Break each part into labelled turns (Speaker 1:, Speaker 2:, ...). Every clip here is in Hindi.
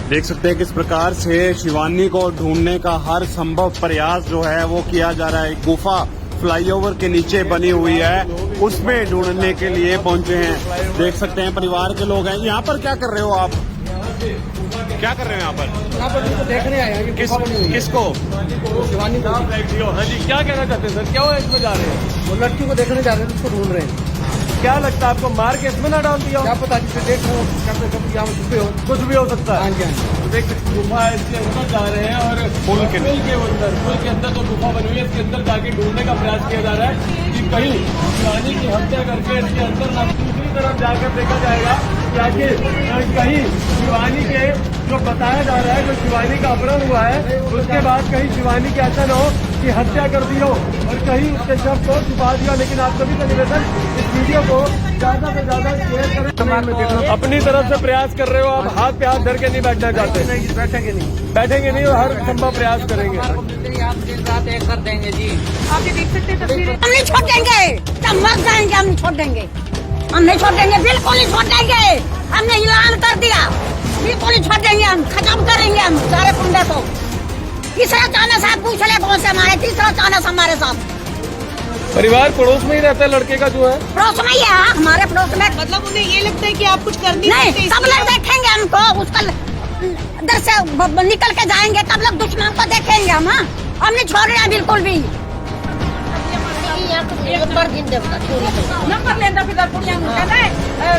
Speaker 1: देख सकते हैं किस प्रकार से शिवानी को ढूंढने का हर संभव प्रयास जो है वो किया जा रहा है। गुफा फ्लाईओवर के नीचे बनी हुई है, उसमें ढूंढने के लिए पहुंचे हैं। देख सकते हैं परिवार के लोग हैं। यहाँ पर क्या कर रहे हो आप? क्या कर रहे हो यहाँ पर?
Speaker 2: देखने आए हैं।
Speaker 1: किसको?
Speaker 2: शिवानी को।
Speaker 3: हाँ जी, क्या कहना चाहते हैं सर? क्या हुआ, इसमें जा रहे हैं?
Speaker 2: वो लड़की को देखने जा रहे हैं, उसको ढूंढ रहे हैं।
Speaker 3: क्या लगता है आपको, मार के इसमें ना डाल दिया?
Speaker 2: क्या पता, जिसे देख रहे हो यहाँ छुपे हो,
Speaker 3: कुछ भी हो सकता है।
Speaker 2: हाँ जी, हाँ जी।
Speaker 3: तो देख सकते गुफा है, इसके अंदर जा रहे हैं और पुल के अंदर जो गुफा बनी हुई है इसके अंदर जाके ढूंढने का प्रयास किया जा रहा है कि कहीं शिवानी की हत्या करके इसके अंदर ना दूसरी तरफ जाकर देखा जाएगा कि आखिर कहीं शिवानी के जो बताया जा रहा है, जो शिवानी का अपहरण हुआ है, उसके बाद कहीं शिवानी की ऐसा न हो कि हत्या कर दी हो और कहीं उसके शव को छुपा दिया। लेकिन आप सभी का निवेदन, इस वीडियो को ज्यादा से ज्यादा शेयर करें। अपनी तरफ से प्रयास कर रहे हो आप, हाथ पे हाथ धर के नहीं बैठना चाहते?
Speaker 2: नहीं,
Speaker 3: बैठेंगे नहीं और हर संभव प्रयास करेंगे।
Speaker 4: कर देंगे जी। आप ये देख सकते हैं तस्वीरें। हम नहीं छोड़ेंगे, जब मर जाएंगे हम नहीं छोड़ेंगे, हम नहीं छोड़ेंगे, बिल्कुल नहीं छोड़ेंगे। हमने ऐलान कर दिया, बिल्कुल नहीं छोड़ेंगे, हम खत्म करेंगे हम सारे कुंडे को। तीसरा चांदा साहब पूछ ले कौन से हमारे, तीसरा चांदा हमारे साथ।
Speaker 3: परिवार पड़ोस में ही रहता है लड़के का जो है?
Speaker 4: पड़ोस में ही है, हमारे पड़ोस में।
Speaker 5: मतलब उन्हें ये लगता है कि आप कुछ कर
Speaker 4: नहीं, सब लोग देखेंगे हमको, उसका इधर से निकल के जाएंगे तब लोग दुश्मन को देखेंगे हम। हम नहीं छोड़ रहे हैं बिल्कुल भी।
Speaker 5: नंबर लेंदा फिर कुड़ियां नु कहदा है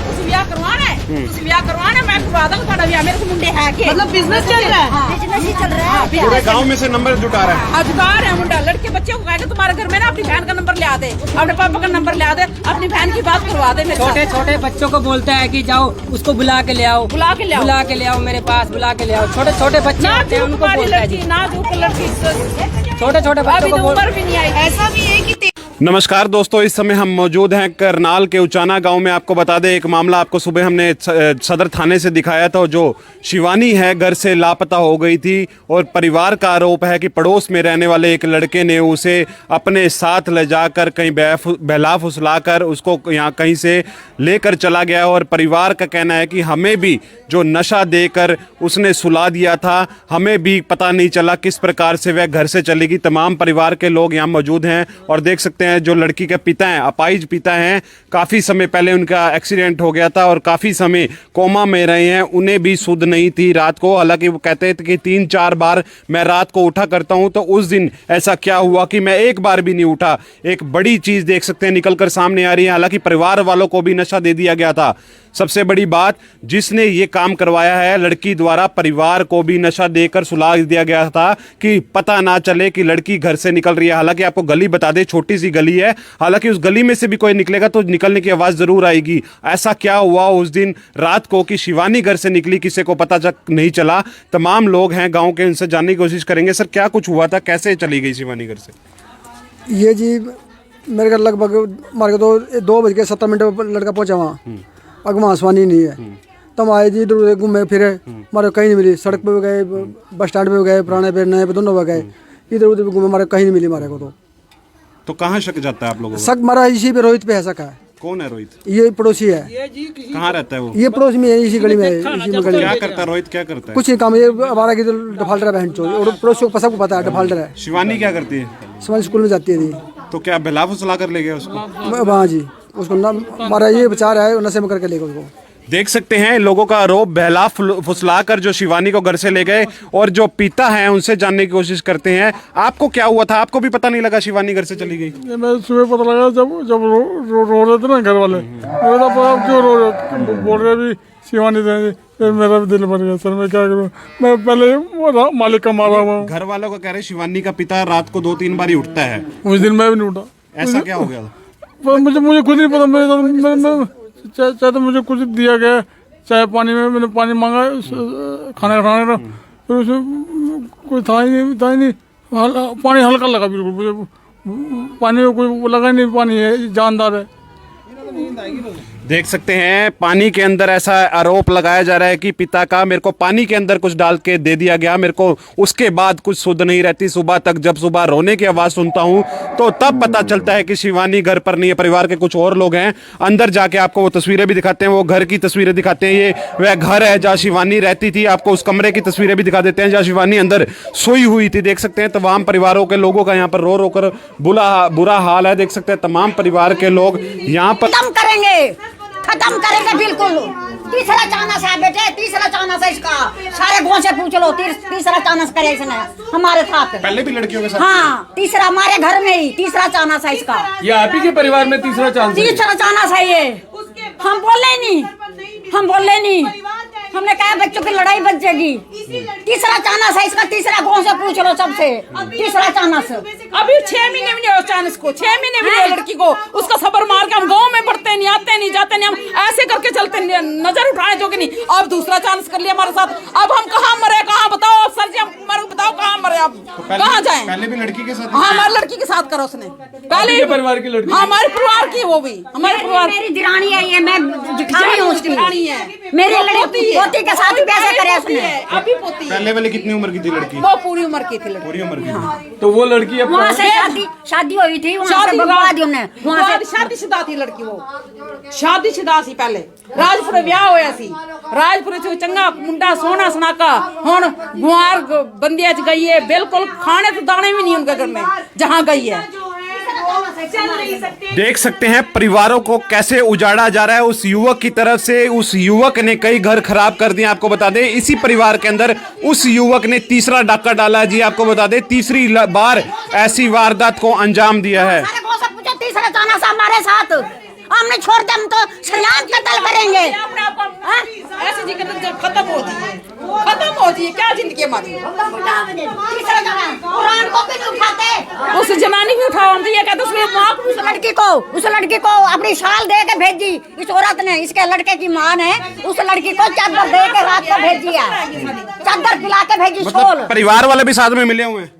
Speaker 5: कुछ ब्याह करवाना है, कुछ ब्याह करवाना है, मैं करवा दूंगा ਤੁਹਾਡਾ ब्याह। मेरे को मुंडे है के मतलब बिजनेस चल रहा है।
Speaker 4: बिजनेस ही चल रहा है,
Speaker 1: पूरे गांव में से नंबर जुटा रहा है।
Speaker 5: अधिकार है मुंडा। लड़के बच्चे को कहेगा तुम्हारे घर में ना अपनी बहन का नंबर ले आ दे, अपने पापा का नंबर ले आ दे, अपनी बहन की बात करवा दे मेरे साथ।
Speaker 6: छोटे छोटे बच्चों को बोलता है कि जाओ उसको बुला के ले आओ,
Speaker 5: बुला के ले आओ,
Speaker 6: बुला के ले आओ मेरे पास, बुला के ले आओ। छोटे छोटे बच्चे आते हैं उनको बोलता है जी,
Speaker 5: ना जो लड़की
Speaker 6: छोटे छोटे बच्चों को
Speaker 5: उम्र भी नहीं आई। ऐसा भी है कि
Speaker 1: नमस्कार दोस्तों, इस समय हम मौजूद हैं करनाल के उचाना गांव में। आपको बता दें, एक मामला आपको सुबह हमने सदर थाने से दिखाया था। जो शिवानी है घर से लापता हो गई थी और परिवार का आरोप है कि पड़ोस में रहने वाले एक लड़के ने उसे अपने साथ ले जाकर कहीं बहला फुसला कर उसको यहाँ कहीं से लेकर चला गया। और परिवार का कहना है कि हमें भी जो नशा देकर उसने सुला दिया था, हमें भी पता नहीं चला किस प्रकार से वह घर से चली गई। तमाम परिवार के लोग यहाँ मौजूद हैं और देख सकते हैं जो लड़की के पिता हैं, अपाहिज पिता हैं, काफ़ी समय पहले उनका एक्सीडेंट हो गया था और काफ़ी समय कोमा में रहे हैं। उन्हें भी सुध नहीं थी रात को। हालांकि वो कहते थे कि 3-4 बार मैं रात को उठा करता हूं, तो उस दिन ऐसा क्या हुआ कि मैं एक बार भी नहीं उठा। एक बड़ी चीज़ देख सकते हैं निकलकर सामने आ रही है। हालांकि परिवार वालों को भी नशा दे दिया गया था। सबसे बड़ी बात, जिसने ये काम करवाया है लड़की द्वारा, परिवार को भी नशा देकर सुला दिया गया था कि पता ना चले कि लड़की घर से निकल रही है। हालांकि आपको गली बता दें, छोटी सी गली है, हालांकि उस गली में से भी कोई निकलेगा तो निकलने की आवाज़ ज़रूर आएगी। ऐसा क्या हुआ उस दिन रात को कि शिवानी घर से निकली, किसी को पता नहीं चला। तमाम लोग हैं गाँव के, उनसे जानने की कोशिश करेंगे। सर, क्या कुछ हुआ था, कैसे चली गई शिवानी घर से?
Speaker 2: ये जी मेरे घर लगभग मार्के 2:17 पर लड़का पहुंचा वहाँ। अगर वहाँ शिवानी नहीं है तब आए जी, इधर घूमे फिरे, हमारे कहीं नहीं मिली। सड़क पे भी गए, बस स्टैंड पे भी गए, पुराने पे नए पे दोनों पे गए, इधर उधर भी घूमे, हमारे कहीं नहीं मिली हमारे को।
Speaker 1: तो कहाँ शक जाता है आप लोगों को?
Speaker 2: शक हमारा इसी पे, रोहित पे है शक है।
Speaker 1: कौन है रोहित?
Speaker 2: ये पड़ोसी है।
Speaker 1: कहाँ रहता है वो?
Speaker 2: ये पड़ोस में है, इसी गली में है, इसी में गली
Speaker 1: क्या
Speaker 2: में।
Speaker 1: करता है रोहित, क्या करता है?
Speaker 2: कुछ नहीं काम, ये हमारा की डिफाल्टर है बहन चोरी, और पड़ोसियों को सबको पता है डिफाल्टर है।
Speaker 1: शिवानी क्या करती है?
Speaker 2: शिवानी स्कूल में जाती है जी।
Speaker 1: तो क्या बहला फुसला कर ले गया उसको?
Speaker 2: हाँ जी, उसको ना हमारा ये विचार है, नशे में करके लेगा उसको।
Speaker 1: देख सकते हैं लोगों का आरोप, बहला फुसला कर जो शिवानी को घर से ले गए। और जो पिता हैं उनसे जानने की कोशिश करते हैं। आपको क्या हुआ था? आपको भी पता नहीं लगा शिवानी घर से चली गई?
Speaker 7: मैं सुबह पता लगा जब रो रहे थे ना घर वाले, मेरा पता क्यों रो रहे, बोल रहे भी शिवानी थे। फिर मेरा भी दिल भर गया। सर मैं क्या करूँ, मैं पहले मालिक का मारा हुआ हूँ।
Speaker 1: घर वालों को कह रहे शिवानी का पिता रात को 2-3 बार ही उठता है।
Speaker 7: उस दिन मैं भी नहीं उठा।
Speaker 1: ऐसा क्या हो गया?
Speaker 7: मुझे खुद नहीं पता। चाहे तो मुझे कुछ दिया गया, चाहे पानी में मैंने पानी मांगा खाना खाने का, फिर उसमें कोई था ही नहीं। पानी हल्का लगा, बिल्कुल मुझे पानी में कोई लगा नहीं। पानी है, जानदार है।
Speaker 1: देख सकते हैं पानी के अंदर ऐसा आरोप लगाया जा रहा है कि पिता का मेरे को पानी के अंदर कुछ डाल के दे दिया गया, मेरे को उसके बाद कुछ सुध नहीं रहती। सुबह तक जब सुबह रोने की आवाज़ सुनता हूं तो तब पता चलता है कि शिवानी घर पर नहीं है। परिवार के कुछ और लोग हैं, अंदर जाके आपको वो तस्वीरें भी दिखाते हैं, वो घर की तस्वीरें दिखाते हैं। ये वह घर है जहाँ शिवानी रहती थी। आपको उस कमरे की तस्वीरें भी दिखा देते हैं जहाँ शिवानी अंदर सोई हुई थी। देख सकते हैं तमाम परिवारों के लोगों का यहाँ पर रो रो कर बुरा हाल है। देख सकते हैं तमाम परिवार के लोग यहाँ पर
Speaker 4: खत्म करेंगे बिल्कुल। तीसरा चांस है बेटे, तीसरा चांस है इसका। सारे गांव से पूछ लो, तीसरा चांस करे इसने हमारे साथ।
Speaker 1: पहले भी लड़कियों के साथ?
Speaker 4: हाँ, तीसरा हमारे घर में ही तीसरा चांस है इसका।
Speaker 3: ये आप ही के परिवार में तीसरा चांस है?
Speaker 4: तीसरा चांस है ये। हम बोले नहीं, हम बोले नहीं, हमने कहा बच्चों की लड़ाई बच जाएगी। तीसरा चांस है इसका, तीसरा गांव से पूछ लो सबसे, तीसरा चांस।
Speaker 5: अभी 6 महीने भी नहीं हुए चांस को, 6 महीने भी नहीं हुए लड़की को। उसका सबर मार के हम गांव में पढ़ते नहीं, आते नहीं, जाते नहीं, हम ऐसे करके चलते नहीं, नजर उठाने जो कि नहीं। अब दूसरा चांस कर लिया हमारे साथ। अब हम कहाँ मरे, कहाँ बताओ अब सर जी, हम बताओ कहाँ मरे, अब कहाँ जाए?
Speaker 1: पहले भी लड़की के साथ?
Speaker 5: हाँ, हमारी लड़की के साथ करो उसने पहले।
Speaker 3: परिवार की लड़की?
Speaker 5: हमारे परिवार की, वो भी हमारे परिवार।
Speaker 4: मेरी दिरानी है ये, मैं जिठानी हूँ उसकी।
Speaker 5: है
Speaker 4: मेरी लड़की पोती के साथ कैसे करे उसने?
Speaker 5: अभी पोती है।
Speaker 1: पहले वाले कितनी उम्र की थी लड़की?
Speaker 5: वो पूरी उम्र की थी लड़की।
Speaker 1: पूरी उम्र की।
Speaker 3: तो वो लड़की अब
Speaker 4: वहाँ से शादी हुई थी, वहाँ से भगवा दी हमने। वहाँ से
Speaker 5: शादीशुदा थी लड़की, वो शादीशुदा सी। पहले राजपुर ब्याह होया सी, राजपुर से चंगा मुंडा सोना सुनाका हुन गुआर बंदिया च गई है। बिल्कुल खाने तो दाने भी नहीं उनके घर में जहाँ गई है।
Speaker 1: देख सकते हैं परिवारों को कैसे उजाड़ा जा रहा है उस युवक की तरफ से। उस युवक ने कई घर खराब कर दिए। आपको बता दें इसी परिवार के अंदर उस युवक ने तीसरा डाका डाला है। जी आपको बता दें तीसरी बार ऐसी वारदात को अंजाम दिया है।
Speaker 4: तीसरा चांस हमारे साथ, हमने छोड़ दे, हम तो सलाम कत्ल करेंगे।
Speaker 5: ऐसे जी खत्म हो जाइए, खत्म हो जाइए, क्या जिंदगी हमारी।
Speaker 4: तीसरा चांस कुरान को भी नहीं उठाते।
Speaker 5: उस जनानी भी उठाओ, हम तो ये कहते उसमें माँ
Speaker 4: उस लड़की को अपनी शाल दे के भेजी इस औरत ने। इसके लड़के की माँ ने उस लड़की को चादर दे के रात को भेजी है, चादर पिला के भेजी। शोल
Speaker 1: परिवार वाले भी साथ में मिले हुए हैं।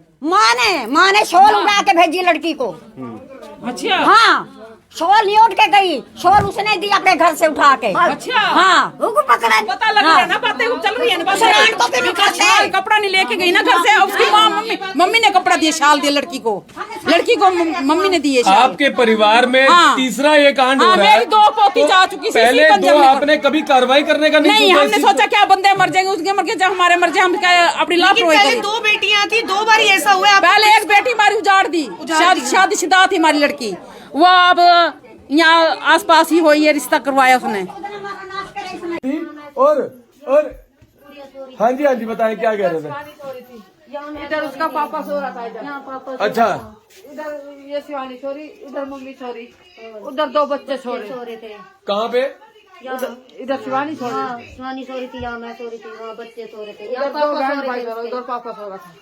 Speaker 4: माँ ने शोल उड़ा के भेजी लड़की को।
Speaker 5: अच्छा,
Speaker 4: हाँ, शोल नहीं उठ के गई, शोल उसने दी अपने घर से उठा के।
Speaker 5: अच्छा,
Speaker 4: हाँ, उसको पकड़ा।
Speaker 5: पता लग रहा है ना, बातें चल रही है ना। शाल कपड़ा नहीं लेके गई ना घर से, उसकी माँ मम्मी ने कपड़ा दिया, शाल दिया लड़की को मम्मी ने दिए।
Speaker 3: आपके परिवार में तीसरा ये कांड हो रहा है।
Speaker 5: मेरी 2 पोती जा चुकी।
Speaker 3: पहले तो आपने कभी कार्रवाई करने का
Speaker 5: नहीं, हमने सोचा क्या बंदे मर जाएंगे, उसके मर के जब हमारे मर जाए हम क्या अपनी लापरवाही करें।
Speaker 6: 2 बेटियां थी, 2 बार ऐसा हुआ।
Speaker 5: पहले एक बेटी हमारी उजाड़ दी, शादीशुदा थी हमारी लड़की। वो अब यहाँ आसपास ही हुई है, रिश्ता करवाया उसने।
Speaker 3: और हाँ जी बताएं क्या कह रहे थे?
Speaker 6: इधर उसका पापा सो रहा था, इधर
Speaker 3: अच्छा,
Speaker 6: इधर ये शिवानी छोरी, इधर मम्मी छोरी, उधर 2 बच्चे सो रहे थे।
Speaker 3: कहाँ पे?
Speaker 6: इधर शिवानी छोरी,
Speaker 8: शिवानी सो रही थी, यहाँ मैं सो रही थी, वहाँ बच्चे सो रहे थे,
Speaker 6: इधर 2 बहन भाई, उधर पापा सो रहा था।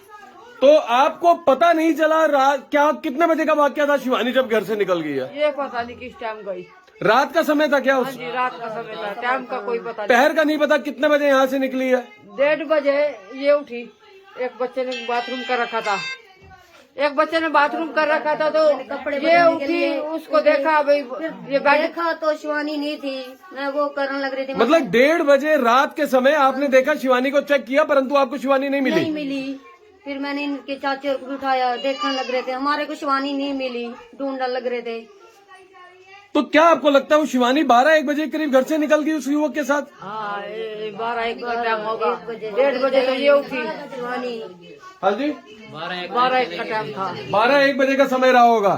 Speaker 3: तो आपको पता नहीं चला रात क्या कितने बजे का वाकया था शिवानी जब घर से निकल गई है?
Speaker 6: ये पता नहीं किस टाइम गई।
Speaker 3: रात का समय था क्या? उस
Speaker 6: रात का समय था, टाइम का कोई पता नहीं।
Speaker 3: पहर का नहीं पता कितने बजे यहाँ से निकली है?
Speaker 6: 1:30 बजे ये उठी। एक बच्चे ने बाथरूम कर रखा था, तो ये उठी, उसको देखा भाई ये
Speaker 8: देखा तो शिवानी नहीं थी, मैं वो करने लग रही थी।
Speaker 3: मतलब 1:30 बजे रात के समय आपने देखा, शिवानी को चेक किया, परंतु आपको शिवानी नहीं मिली।
Speaker 8: फिर मैंने इनके चाचे को भी उठाया, देखने लग रहे थे, हमारे को शिवानी नहीं मिली, ढूंढने लग रहे थे।
Speaker 3: तो क्या आपको लगता है वो शिवानी 12-1 बजे करीब घर से निकल गई उस युवक के साथ?
Speaker 6: 12-1 का टाइम होगा। 1:30 बजे तो ये उठी
Speaker 8: शिवानी।
Speaker 3: हाँ जी,
Speaker 6: 12-1 का टाइम था,
Speaker 3: 12-1 बजे का समय रहा होगा।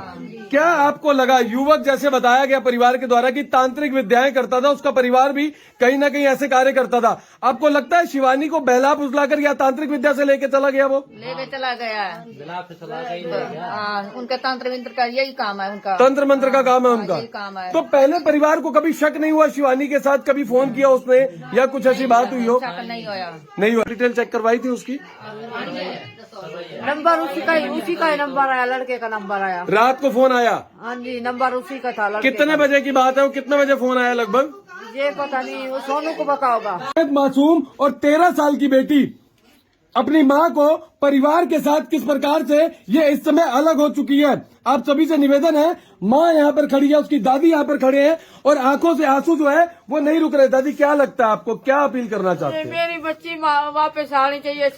Speaker 3: क्या आपको लगा, युवक जैसे बताया गया परिवार के द्वारा कि तांत्रिक विद्याएं करता था, उसका परिवार भी कहीं ना कहीं ऐसे कार्य करता था, आपको लगता है शिवानी को बहला फुसलाकर या तांत्रिक विद्या से लेके चला गया? वो
Speaker 6: लेके चला गया है, उनका तंत्र मंत्र का यही काम है, उनका
Speaker 3: तंत्र मंत्र का काम है उनका।
Speaker 6: काम है।
Speaker 3: तो पहले परिवार को कभी शक नहीं हुआ शिवानी के साथ? कभी फोन किया उसने या कुछ ऐसी बात हुई हो? नहीं हुआ। डिटेल चेक करवाई थी उसकी?
Speaker 6: नंबर उसी का ही नंबर आया, लड़के का नंबर आया।
Speaker 3: रात को फोन आया?
Speaker 6: हाँ जी, नंबर उसी का था।
Speaker 3: कितने बजे की बात है? वो कितने बजे फोन आया लगभग?
Speaker 6: ये पता नहीं, वो सोनू को पता होगा।
Speaker 3: एक मासूम और 13 साल की बेटी अपनी माँ को परिवार के साथ किस प्रकार से ये इस समय अलग हो चुकी है। आप सभी से निवेदन है, माँ यहाँ पर खड़ी है, उसकी दादी यहाँ पर खड़े हैं और आंखों से आंसू जो है वो नहीं रुक रहे। दादी क्या लगता है आपको, क्या अपील करना चाहते हैं?
Speaker 6: मेरी बच्ची वापस आनी चाहिए।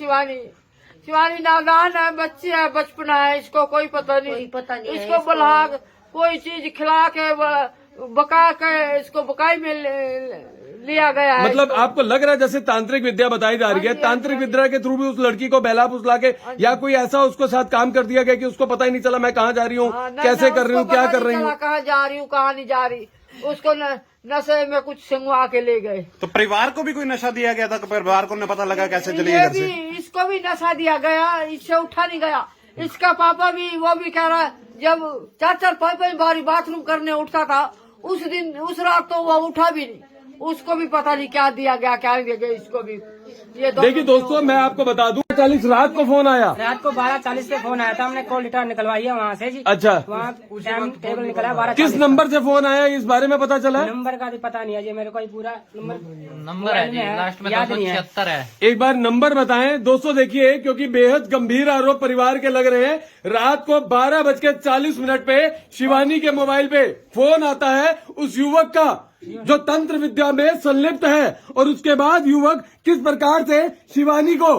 Speaker 6: शिवानी नादान है, बच्ची है, बचपना है, इसको कोई पता नहीं इसको बुला कोई चीज खिला के बका के इसको बकाई में लिया गया है।
Speaker 3: मतलब आपको लग रहा है जैसे तांत्रिक विद्या बताई जा रही है, तांत्रिक विद्या के थ्रू भी उस लड़की को बहला फुसला के या कोई ऐसा उसको साथ काम कर दिया गया कि उसको पता ही नहीं चला मैं कहाँ जा रही हूँ, कैसे कर रही हूँ, क्या कर रही हूँ,
Speaker 6: कहाँ जा रही हूँ, कहाँ नहीं जा रही। उसको नशे में कुछ संगवा के ले गए।
Speaker 1: तो परिवार को भी कोई नशा दिया गया था? परिवार को न पता लगा कैसे चली घर से?
Speaker 6: इसको भी नशा दिया गया, इससे उठा नहीं गया। इसका पापा भी वो भी कह रहा है जब 4-5 बारी बाथरूम करने उठता था उस दिन उस रात तो वो उठा भी नहीं। उसको भी पता नहीं क्या दिया गया क्या दिया गया। इसको भी ये
Speaker 3: देखिए दोस्तों मैं आपको बता दूं 40 रात को फोन आया,
Speaker 9: रात को 12:40 पे फोन आया था, हमने कॉल लेटर निकलवाई है वहाँ से जी।
Speaker 3: अच्छा
Speaker 9: वहाँ टाइम टेबल निकला 12:40।
Speaker 3: किस नंबर से फोन आया इस बारे में पता चला है?
Speaker 9: नंबर का भी पता नहीं है जी मेरे को, पूरा
Speaker 10: नंबर है जी, लास्ट में 276 है।
Speaker 3: एक बार नंबर बताएं दोस्तों। देखिए क्योंकि बेहद गंभीर आरोप परिवार के लग रहे हैं। रात को 12:40 पे शिवानी के मोबाइल पे फोन आता है उस युवक का जो तंत्र विद्या में संलिप्त है और उसके बाद युवक किस प्रकार से शिवानी को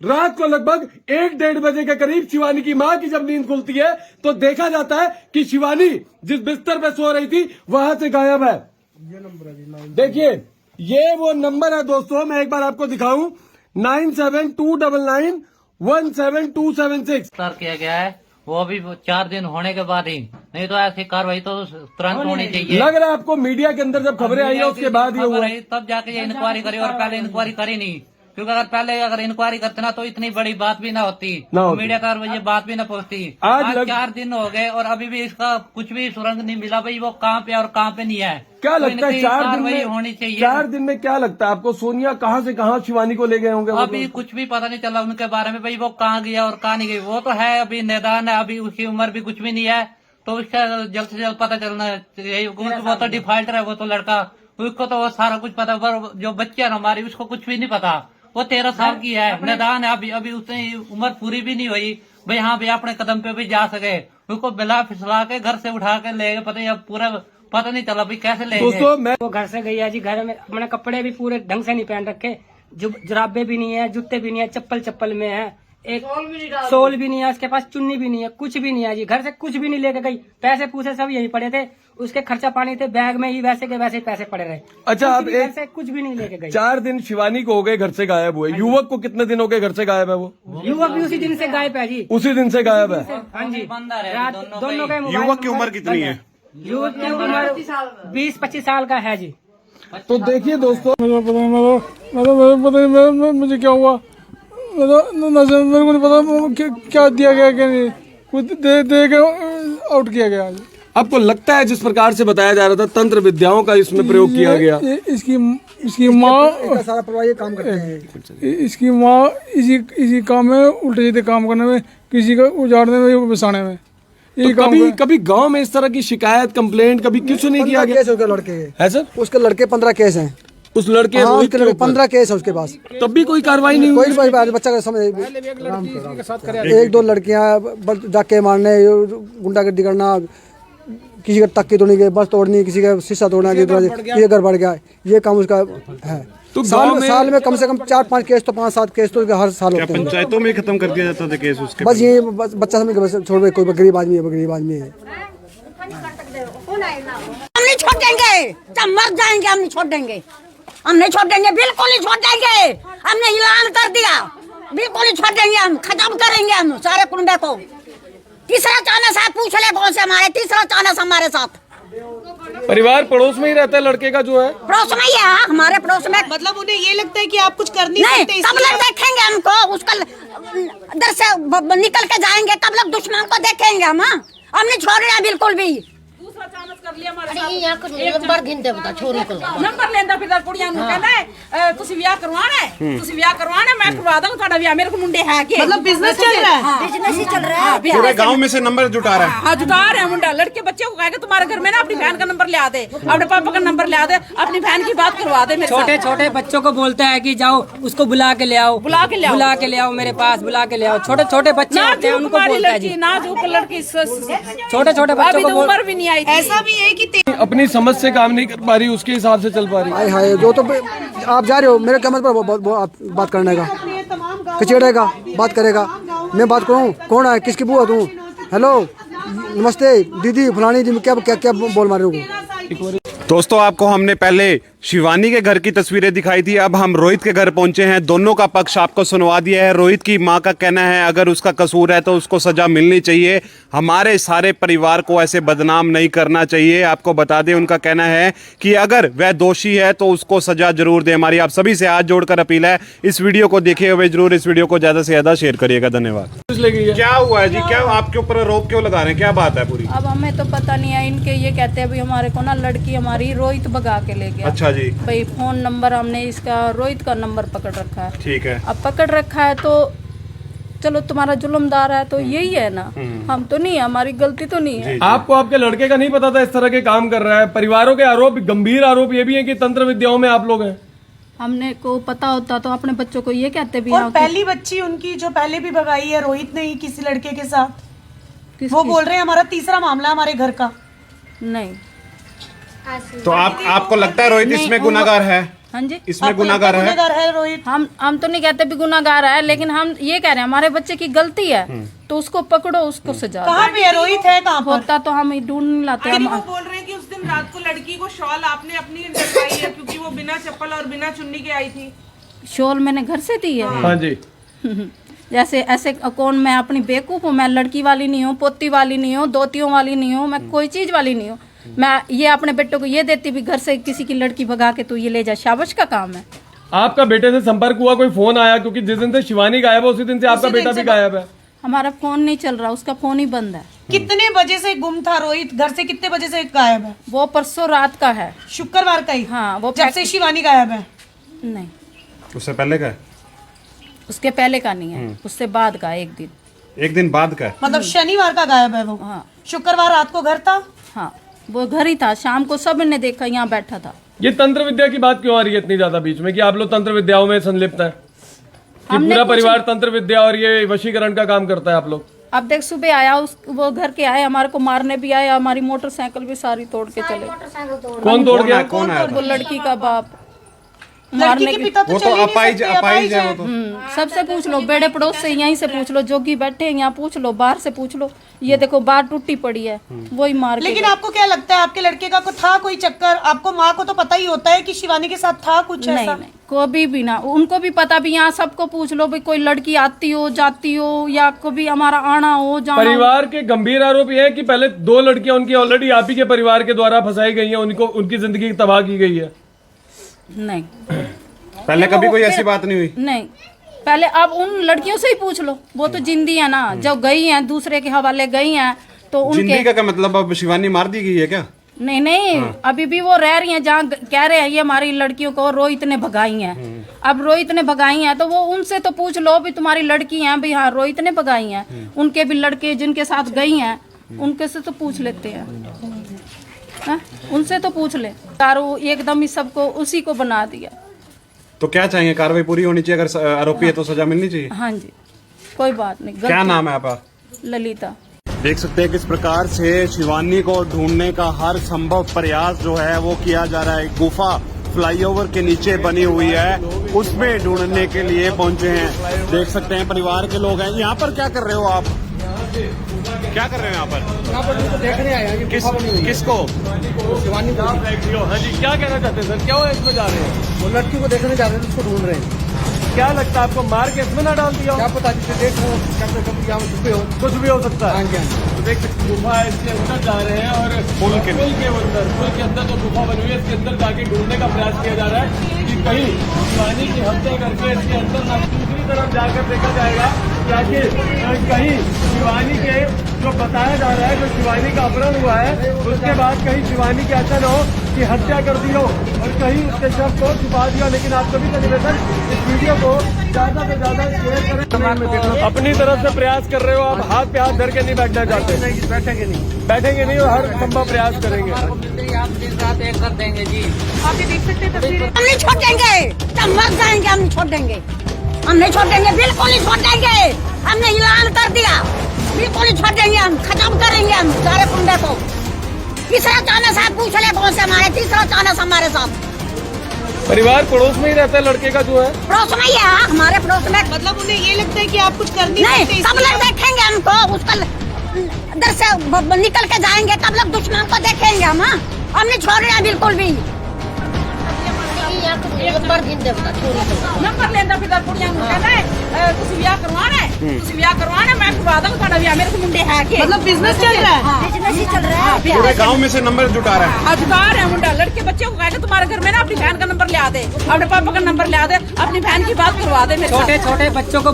Speaker 3: रात को लगभग 1-1:30 बजे के करीब शिवानी की मां की जब नींद खुलती है तो देखा जाता है कि शिवानी जिस बिस्तर पे सो रही थी वहां से गायब है। ये नंबर है, देखिए ये वो नंबर है दोस्तों। मैं एक बार आपको दिखाऊं 972999177276
Speaker 10: किया गया है। वो भी 4 दिन होने के बाद ही, नहीं तो ऐसी कार्रवाई तो तुरंत होनी चाहिए।
Speaker 3: लग रहा है आपको मीडिया के अंदर जब खबरें आई है उसके बाद ये हुआ,
Speaker 10: तब जाके ये इंक्वायरी करी और पहले इंक्वायरी करी नहीं। क्योंकि अगर इंक्वायरी करते ना तो इतनी बड़ी बात भी ना होती, मीडिया का ये बात भी ना पहुंचती। आज 4 दिन हो गए और अभी भी इसका कुछ भी सुरंग नहीं मिला भाई वो कहाँ पे और कहाँ पे नहीं है।
Speaker 3: क्या लगता है 4 दिन में
Speaker 10: होनी चाहिए?
Speaker 3: 4 दिन में क्या लगता है आपको सोनिया कहाँ से कहाँ शिवानी को ले गए होंगे?
Speaker 10: अभी कुछ भी पता नहीं चला उनके बारे में भाई वो कहाँ गया और कहाँ नहीं गई। वो तो है अभी मैदान है, अभी उसकी उम्र भी कुछ भी नहीं है, तो उसका जल्द से जल्द पता चलना चाहिए। वो तो डिफॉल्टर है, वो तो लड़का, उसको तो वो सारा कुछ पता, पर जो बच्चा है हमारी उसको कुछ भी नहीं पता। वो 13 साल की है, मैदान है, अभी उसने उम्र पूरी भी नहीं हुई भाई हाँ भाई अपने कदम पे भी जा सके। उसको बिला फिसला के घर से उठा के ले गए, पता नहीं चला भाई कैसे ले गए।
Speaker 9: वो घर से गई है जी, घर में अपने कपड़े भी पूरे ढंग से नहीं पहन रखे, जुराबे भी नहीं है, जूते भी नहीं है, चप्पल में है, एक सोल भी नहीं है उसके पास, चुन्नी भी नहीं है, कुछ भी नहीं है जी। घर से कुछ भी नहीं लेके गई, पैसे पूसे सब यही पड़े थे, उसके खर्चा पानी थे बैग में ही, वैसे के वैसे पैसे पड़े रहे।
Speaker 3: अच्छा आप
Speaker 9: घर से कुछ भी नहीं लेके गई।
Speaker 3: 4 दिन शिवानी को हो गए घर से गायब हुए, युवक को कितने दिन हो गए घर से गायब है? वो
Speaker 9: युवक भी उसी दिन से गायब है जी,
Speaker 3: उसी दिन से गायब है।
Speaker 9: हाँ जी, दोनों का।
Speaker 1: युवक की उम्र कितनी है?
Speaker 9: युवक की उम्र 20-25 साल का है जी।
Speaker 3: तो देखिए दोस्तों
Speaker 7: मुझे क्या हुआ, मेरे को नहीं पता क्या दिया गया क्या नहीं, कुछ दे के आउट किया गया।
Speaker 3: आपको लगता है जिस प्रकार से बताया जा रहा था तंत्र विद्याओं का इसमें प्रयोग किया गया?
Speaker 7: इसकी माँ
Speaker 2: सारा परिवार ये काम करते हैं।
Speaker 7: इसकी माँ इसी काम में उल्टे सीधे काम करने में, किसी का उजाड़ने में, बसाने में।
Speaker 3: तो कभी गांव में इस तरह की शिकायत कंप्लेंट कभी किसी नहीं किया गया?
Speaker 2: केस हो गया लड़के
Speaker 3: है सर,
Speaker 2: उसके लड़के 15 केस हैं।
Speaker 3: उस लड़के
Speaker 2: हाँ, उसके लड़के 15 केस है उसके पास,
Speaker 3: तब भी कोई कार्रवाई नहीं हुई?
Speaker 2: कोई बच्चा का समझ 1-2 लड़कियां जाके मारने, गुंडागर्दी करना, किसी का तक्की तोड़ने के, बस तोड़नी, किसी का शीशा तोड़ना, ये घर बढ़ गया, ये काम उसका है। तो साल में कम से कम 4-5 केस तो 5-7 केस तो हर साल होते हैं।
Speaker 1: पंचायतों में खत्म कर दिया जाता था केस उसके?
Speaker 2: बस ये बच्चा समझ के छोड़ दे, कोई गरीब आदमी है।
Speaker 4: हम नहीं छोड़ेंगे, जब मर जाएंगे हम नहीं छोड़ेंगे, हम नहीं छोड़ेंगे, बिल्कुल नहीं छोड़ेंगे। हमने ऐलान कर दिया, बिल्कुल नहीं छोड़ेंगे, हम खत्म करेंगे हम सारे कुंडे को। तीसरा चानस है, पूछ ले कौन से हमारे, तीसरा चानस हमारे साथ।
Speaker 3: परिवार पड़ोस में ही रहता है लड़के का जो है?
Speaker 4: पड़ोस में ही है, हमारे पड़ोस में।
Speaker 5: मतलब उन्हें ये लगता है कि आप कुछ कर नहीं सकते,
Speaker 4: कब लोग देखेंगे हमको, उसका दर से निकल के जाएंगे, कब लोग दुश्मन को देखेंगे हम नहीं छोड़ रहे हैं बिल्कुल भी।
Speaker 5: दूसरा चांस कर लिया हमारे
Speaker 8: अरे
Speaker 5: साथ।
Speaker 8: यहाँ कुछ नंबर गिनते बता छोरी को
Speaker 5: नंबर लेंदा फिर कुड़ियां नु कहना है तुसी विआह करवाना है, तुसी विआह करवाना है, मैं करवा दूंगा ਤੁਹਾਡਾ ਵਿਆਹ। मेरे को मुंडे है के
Speaker 4: मतलब बिजनेस चल रहा है, बिजनेस ही चल रहा है।
Speaker 1: पूरे गांव में से नंबर जुटा रहा है।
Speaker 5: हाँ जुटा रहे हैं मुंडा। लड़के बच्चे को कहेगा तुम्हारे घर में ना अपनी बहन का नंबर ले आ दे, अपने पापा का नंबर ले आ दे, अपनी बहन की बात करवा दे मेरे साथ।
Speaker 9: छोटे छोटे बच्चों को बोलता है कि जाओ उसको बुला के ले आओ,
Speaker 5: बुला के ले आओ,
Speaker 9: बुला के ले आओ मेरे पास, बुला के ले आओ। छोटे छोटे बच्चे
Speaker 5: ना
Speaker 9: होते हैं
Speaker 5: जो
Speaker 9: उनको
Speaker 5: तुम्हारी
Speaker 9: बोलता है जी।
Speaker 5: लड़की, ना जो लड़की
Speaker 9: छोटे छोटे बच्चों
Speaker 5: अभी
Speaker 9: को
Speaker 5: तो
Speaker 9: बोल-
Speaker 5: उम्र भी नहीं आई। ऐसा भी है कि
Speaker 3: अपनी समझ से काम नहीं कर पा रही, उसके हिसाब से चल पा रही।
Speaker 2: हाय हाय जो तो आप जा रहे हो मेरे कमर पर आप बात करने का, कचेड़ेगा, बात करेगा, मैं बात करूँ? कौन है, किसकी बुआ तू? हेलो नमस्ते दीदी फलानी जी, क्या क्या क्या बोल मारे हो?
Speaker 1: दोस्तों आपको हमने पहले शिवानी के घर की तस्वीरें दिखाई थी, अब हम रोहित के घर पहुंचे हैं। दोनों का पक्ष आपको सुनवा दिया है। रोहित की मां का कहना है अगर उसका कसूर है तो उसको सजा मिलनी चाहिए, हमारे सारे परिवार को ऐसे बदनाम नहीं करना चाहिए। आपको बता दें उनका कहना है कि अगर वह दोषी है तो उसको सजा जरूर दे। हमारी आप सभी से हाथ जोड़कर अपील है, इस वीडियो को देखे हुए जरूर इस वीडियो को ज्यादा से ज्यादा शेयर करिएगा। धन्यवाद। क्या हुआ है जी, क्या आपके ऊपर आरोप क्यों लगा रहे हैं, क्या बात है पूरी?
Speaker 5: अब हमें तो पता नहीं है, इनके ये कहते हैं भाई हमारे को ना लड़की हमारी रोहित भगा के ले गया।
Speaker 1: अच्छा जी,
Speaker 5: भाई फोन नंबर हमने इसका रोहित का नंबर पकड़ रखा है।
Speaker 1: ठीक है।
Speaker 5: अब पकड़ रखा है तो चलो तुम्हारा जुल्मदार है तो यही है ना, हम तो नहीं है, हमारी गलती तो नहीं है।
Speaker 3: आपको आपके लड़के का नहीं पता था इस तरह के काम कर रहा है? परिवारों के आरोप, गंभीर आरोप ये भी है कि तंत्र विद्याओं में आप लोग हैं।
Speaker 5: हमने को पता होता तो अपने बच्चों को ये कहते भी
Speaker 11: और पहली बच्ची उनकी जो पहले भी भगाई है रोहित ने ही किसी लड़के के साथ, वो बोल रहे हैं हमारा तीसरा मामला है हमारे घर का।
Speaker 5: नहीं।
Speaker 1: तो आपको लगता है रोहित इसमें गुनाहगार है?
Speaker 5: हाँ जी,
Speaker 1: इसमें गुनाहगार है?
Speaker 11: गुनहगार है रोहित।
Speaker 5: हम तो नहीं कहते भी गुनाहगार है, लेकिन हम ये कह रहे हैं हमारे बच्चे की गलती है तो उसको पकड़ो, उसको सजा दो।
Speaker 11: कहाँ पे है रोहित, है कहाँ पर?
Speaker 5: होता तो हम ढूंढ नहीं लाते। हम
Speaker 12: वो बोल रहे हैं कि उस दिन रात को लड़की को शॉल आपने अपनी लगाई है क्योंकि वो बिना चप्पल और बिना चुन्नी के आई थी।
Speaker 5: शॉल मैंने घर से दी है।
Speaker 3: हाँ जी।
Speaker 5: जैसे ऐसे कौन, मैं अपनी बेवकूफ हूँ? मैं लड़की वाली नहीं हूँ, पोती वाली नहीं हूँ, दोतियों वाली नहीं हूँ, मैं कोई चीज वाली नहीं हूँ। मैं ये अपने बेटों को ये देती भी घर से किसी की लड़की भगा के तू ये ले जा, शाबाश का काम है।
Speaker 3: आपका बेटे से संपर्क हुआ, कोई फोन आया? क्योंकि जिस दिन से शिवानी गायब है उसी दिन से आपका बेटा भी गायब है।
Speaker 5: हमारा फोन नहीं चल रहा, उसका फोन ही बंद है।
Speaker 11: कितने बजे से गुम था रोहित? घर से कितने बजे से गायब है?
Speaker 5: वो परसों रात का है,
Speaker 11: शुक्रवार का ही।
Speaker 5: हाँ, वो
Speaker 11: जब से शिवानी गायब है।
Speaker 5: नहीं,
Speaker 1: उससे पहले का है?
Speaker 5: उसके पहले का नहीं है, उससे बाद का, एक दिन
Speaker 1: बाद का है।
Speaker 11: मतलब शनिवार का गायब है वो।
Speaker 5: हाँ।
Speaker 11: शुक्रवार रात को घर था।
Speaker 5: हाँ, वो घर ही था, शाम को सब ने देखा, यहाँ बैठा था।
Speaker 3: ये तंत्र विद्या की बात क्यों आ रही है इतनी ज्यादा बीच में कि आप लोग तंत्र विद्याओं में संलिप्त हैं? कि पूरा परिवार तंत्र विद्या और ये वशीकरण का काम करता है आप लोग?
Speaker 5: अब देख, सुबह आया वो घर के आए, हमारे को मारने भी आया, हमारी मोटरसाइकिल भी सारी तोड़ के चले।
Speaker 3: कौन तोड़ गया?
Speaker 1: कौन आया?
Speaker 5: वो लड़की का बाप
Speaker 11: लड़की के पिता तो
Speaker 1: वो तो अपाइज है वो तो।
Speaker 5: सबसे पूछ लो, बेड़े पड़ोस से, यहीं से पूछ लो, जोगी बैठे हैं यहाँ पूछ लो, बाहर से पूछ लो। ये देखो बाहर टूटी पड़ी है, वही मार के
Speaker 11: लेकिन आपको क्या लगता है आपके लड़के का था कोई चक्कर? आपको माँ को तो पता ही होता है कि शिवानी के साथ था कुछ
Speaker 5: नहीं,
Speaker 11: ऐसा?
Speaker 5: नहीं, कभी भी ना, उनको भी पता भी, यहाँ सबको पूछ लो भाई, कोई लड़की आती हो जाती हो या कभी हमारा आना हो जाना हो।
Speaker 3: परिवार के गंभीर आरोप ये है कि पहले 2 लड़कियां उनकी ऑलरेडी आप ही के परिवार के द्वारा फंसाई गई हैं, उनको उनकी जिंदगी तबाह की गई है।
Speaker 5: नहीं,
Speaker 1: पहले कभी कोई ऐसी बात नहीं हुई?
Speaker 5: नहीं, पहले अब उन लड़कियों से ही पूछ लो, वो तो जिंदी है ना, जब गई हैं दूसरे के हवाले गई हैं तो उनके।
Speaker 1: जिंदगी का क्या मतलब? अब शिवानी मार दी गई है क्या?
Speaker 5: नहीं, अभी भी वो रह रही हैं जहाँ कह रहे हैं ये हमारी लड़कियों को रोहित ने भगाई हैं। अब रोहित ने भगाई हैं तो वो उनसे तो पूछ लो भी तुम्हारी लड़की हैं भाई, हाँ रोहित ने भगाई हैं। उनके भी लड़के जिनके साथ गई हैं उनके से तो पूछ लेते हैं, हाँ? उनसे तो पूछ ले। दारू एकदम ही सबको उसी को बना दिया।
Speaker 1: तो क्या चाहिए? कार्रवाई पूरी होनी चाहिए, अगर आरोपी है तो सजा मिलनी चाहिए।
Speaker 5: हाँ जी, कोई बात नहीं।
Speaker 1: क्या नाम है आपका?
Speaker 5: ललिता।
Speaker 1: देख सकते हैं किस प्रकार से शिवानी को ढूंढने का हर संभव प्रयास जो है वो किया जा रहा है। गुफा फ्लाईओवर के नीचे बनी हुई है, उसमें ढूंढने के लिए पहुंचे हैं। देख सकते हैं परिवार के लोग हैं। यहाँ पर क्या कर रहे हो आप? क्या कर रहे हो यहाँ पर?
Speaker 2: देखने आए हैं
Speaker 1: किसको?
Speaker 2: शिवानी को।
Speaker 3: हाँ जी, क्या कहना चाहते हैं सर? क्या हुआ इसमें जा रहे हैं?
Speaker 2: वो लड़की को देखने जा रहे हैं, उसको ढूंढ रहे हैं।
Speaker 3: क्या लगता है आपको मार के इसमें ना डाल दिया?
Speaker 2: क्या पता, जिसे देखो कभी यहाँ छुपे हो,
Speaker 3: कुछ भी हो सकता है।
Speaker 2: हाँ जी।
Speaker 3: तो देख सकते गुफा है, इसके अंदर जा रहे हैं और पुल के अंदर जो गुफा बनी हुई है इसके अंदर जाके ढूंढने का प्रयास किया जा रहा है कि कहीं शिवानी की हत्या करके इसके अंदर ना दूसरी तरफ जाकर देखा जाएगा ताकि कहीं शिवानी के जो बताया जा रहा है जो शिवानी का अपहरण हुआ है उसके बाद कहीं शिवानी की ऐसा न हो कि हत्या कर दी हो और कहीं उसके शव को छुपा दिया। लेकिन आप सभी का निवेदन इस वीडियो को ज्यादा से ज्यादा शेयर करें। अपनी तरफ से प्रयास कर रहे हो आप, हाथ पे हाथ धर के नहीं बैठना चाहते? बैठेंगे नहीं और हर संभव प्रयास करेंगे।
Speaker 10: आप दिन रात एक कर देंगे जी।
Speaker 12: आप ये देख सकते हैं तस्वीरें।
Speaker 4: हम नहीं छोड़ेंगे, जब मर जाएंगे हम नहीं छोड़ेंगे, हम नहीं छोड़ेंगे, बिल्कुल नहीं छोड़ेंगे। हमने ऐलान कर दिया, बिल्कुल नहीं छोड़ेंगे, हम खत्म करेंगे हम सारे कुंडे को। तीसरा चानस आप पूछ ले कौन से हमारे, तीसरा चानस हमारे साथ।
Speaker 3: परिवार पड़ोस में ही रहता है लड़के का जो है?
Speaker 4: पड़ोस में ही है, हाँ, हमारे पड़ोस में।
Speaker 12: मतलब उन्हें ये लगता है कि आप कुछ कर नहीं
Speaker 4: नहीं,
Speaker 12: सकते
Speaker 4: सब लोग देखेंगे हमको, उसका इधर से निकल के जाएंगे, तब लोग दुश्मन को देखेंगे हम। हाँ, हम नहीं छोड़ रहे हैं बिल्कुल भी।
Speaker 5: नंबर लेंदा फिर कुड़ियां कहना है तुसी ब्याह करवाना है, तुसी ब्याह करवाना है, मैं करवा दूंगा ਤੁਹਾਡਾ ਵਿਆਹ। मेरे को मुंडे है के
Speaker 12: मतलब बिजनेस चल रहा है।
Speaker 4: बिजनेस ही चल रहा है।
Speaker 1: पूरे गांव में से नंबर जुटा रहा है।
Speaker 5: अधिकार है मुंडा, लड़के बच्चे को कहेगा तुम्हारे घर में ना अपनी बहन का नंबर ले आ दे, अपने पापा का नंबर ले आ दे, अपनी बहन की बात करवा दे।
Speaker 9: छोटे छोटे बच्चों को